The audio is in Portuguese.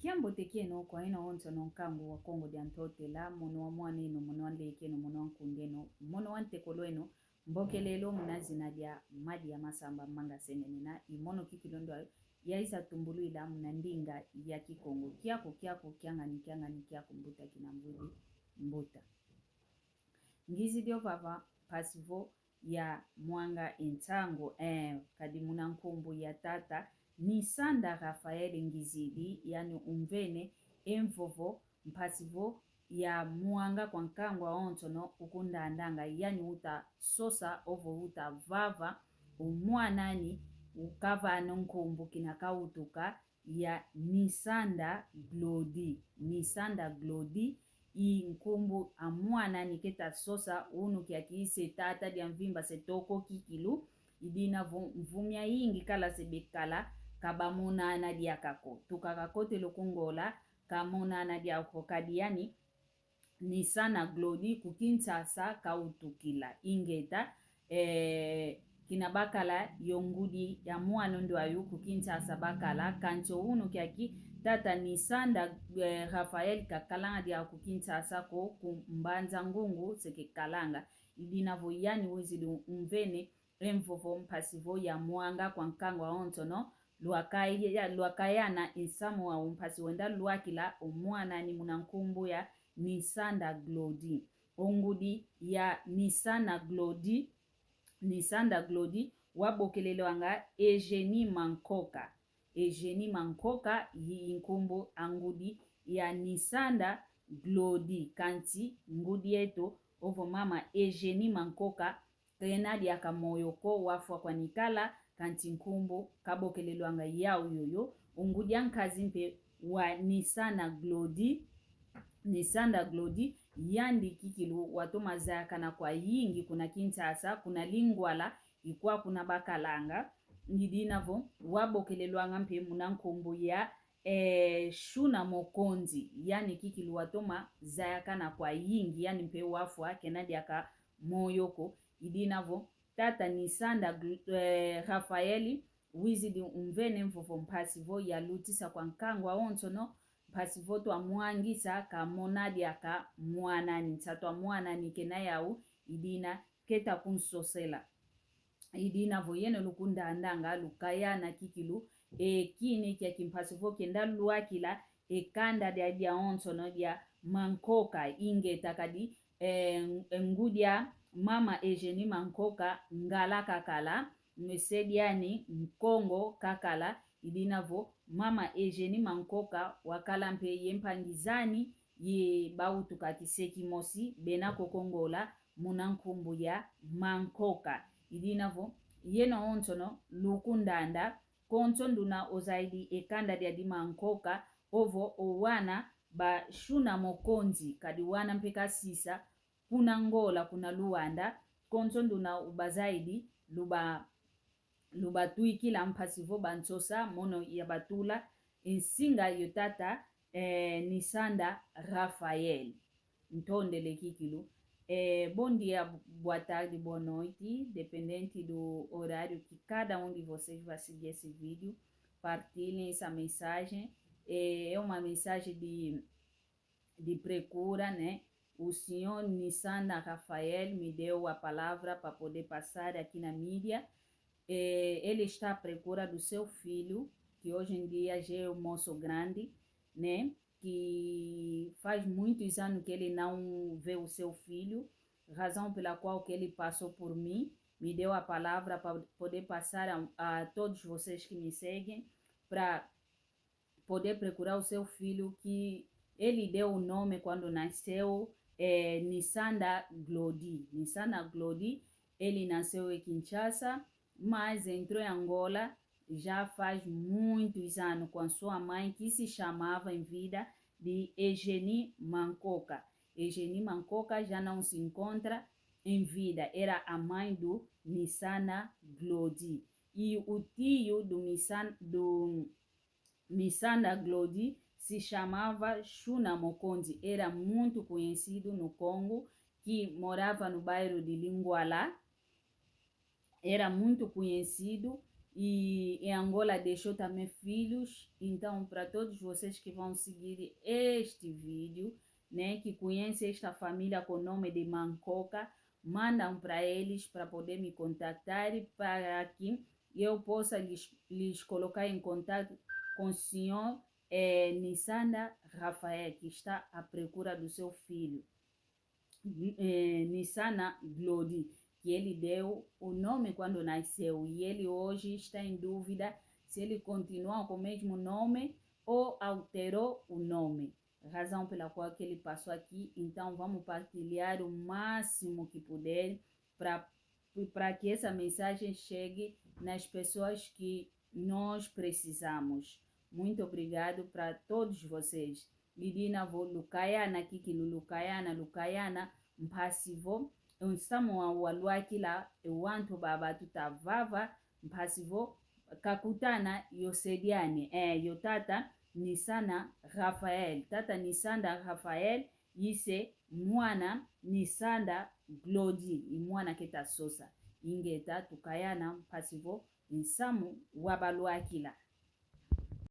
Kiambo tekeno kwa ina onto nonkangu wa Kongo di antote la mono wa mwaneno mono wanlekeno mono wankundeno mono wantekolweno mbokelelo mnazina dia madi ya masamba manga sengenina imono kikilondo ya isa tumbulu ila mnandinga ya kikongo kiako kiangani kiako mbuta kinambudi mbuta ngizi dio papa pasivo ya mwanga entango kadimuna nkumbu ya tata ni sanda Rafael ngizidi yani umvene emvovo mpasivo ya mwanga kwa nkangwa ontono ukunda andanga yani uta sosa ovo uta vava umwanani ukava nkumbu kinakautuka ya nisanda glodi i nkumbu amwana niketa sosa unu kia kiise tata dia mvimba setoko kikilu idina mvumia ingi kala sebekala kabamuna na dia kako tukakakote lokungola kamuna na dia kokadiani ni sana glodi kukinsasa kautukila ingeta kinabakala yongudi ya mwana ndo ayu kukinsasa bakala kancho unu kiaki tata ni sanda Rafael kakalanga dia kukinsasa ko kumbanza ngungu seke kalanga idina voyani wezili umvene emvovo mpasivo ya mwanga kwa nkangwa ontono luakayana isamu wa umpasi wenda luakila umwana ni munankumbu ya nisanda glodi ongudi ya nisanda glodi wabokelelo anga Eugenie Mankoka yinkumbu angudi ya nisanda glodi kanti ngudi eto ovo mama Eugenie Mankoka tenadi akamoyoko wafwa kwa nikala kanti nkumbu kabokelelo anga yao yoyo ungudi ankazi mpe wa nisanda glodi yandi kikilu watoma zakana kwa yingi kuna kintasa kuna lingwala ikwa kuna bakalanga ngidinavo wabokelelo anga mpe munankumbu ya shuna mokonzi yani kikilu watoma zakana kwa yingi yani mpe wafwa kenadi aka moyoko idinavo tata nisanda Rafaeli wizidi umvene mfofo mpasivo ya lutisa kwa nkangwa ontono mpasivo to amwangisa ka monadi aka mwanani tato mwanani kena yau idina keta kunsosela idina voyeno lukunda andanga lukaya na kikilu kini kia kimpasivo kenda luakila kanda dia ontono dia Mankoka inge takadi ngudia mama Eugenie Mankoka ngala kakala mwesediani mkongo kakala idinavo mama Eugenie Mankoka wakala mpe yempangizani ye bautu katiseki mosi benako kongola munankumbu ya Mankoka idinavo yeno ontono lukundanda kontonduna ozaidi ekanda dia di Mankoka ovo owana ba shuna mokonzi kadi wana mpeka sisa kuna ngola kuna luanda kontonduna ubazaidi luba tuikila mpasivo bantosa mono ya batula insinga yotata nisanda Rafael ntondele kikilu bom dia, boa tarde, boa noite, dependente do horário que cada um de vocês vai seguir esse vídeo, partilhem essa mensagem, é uma mensagem de procura, né? O senhor Nisanda Rafael me deu a palavra para poder passar aqui na mídia. Ele está à procura do seu filho, que hoje em dia já é um moço grande, né? Que faz muitos anos que ele não vê o seu filho, razão pela qual que ele passou por mim, me deu a palavra para poder passar a todos vocês que me seguem, para poder procurar o seu filho, que ele deu o nome quando nasceu, Nisanda Glodi. Nisanda Glodi, ele nasceu em Kinshasa, mas entrou em Angola já faz muitos anos com a sua mãe, que se chamava em vida de Eugenie Mankoka. Eugenie Mankoka já não se encontra em vida, era a mãe do Nisanda Glodi. E o tio do Nisanda Glodi se chamava Shuna Mokonzi, era muito conhecido no Congo, que morava no bairro de Lingwala, era muito conhecido e Angola deixou também filhos. Então, para todos vocês que vão seguir este vídeo, né, que conhecem esta família com o nome de Mancoca, mandam para eles para poder me contactar para que eu possa lhes colocar em contato com o senhor Nissanda Rafael, que está à procura do seu filho, Nissana Glody, que ele deu o nome quando nasceu, e ele hoje está em dúvida se ele continua com o mesmo nome ou alterou o nome, razão pela qual que ele passou aqui. Então vamos partilhar o máximo que puder para que essa mensagem chegue nas pessoas que nós precisamos. Muito obrigado para todos vocês. Lidina vo lukayana kiki lukayana mpasivo unsamu wa walwakila ewanto baba tutavava mpasivo kakutana yosediane yotata Nisana Rafael, tata Nisanda Rafael yise mwana Nisanda Glody imwana keta sosa ingeta tukayana mpasivo nsamu wabalwakila.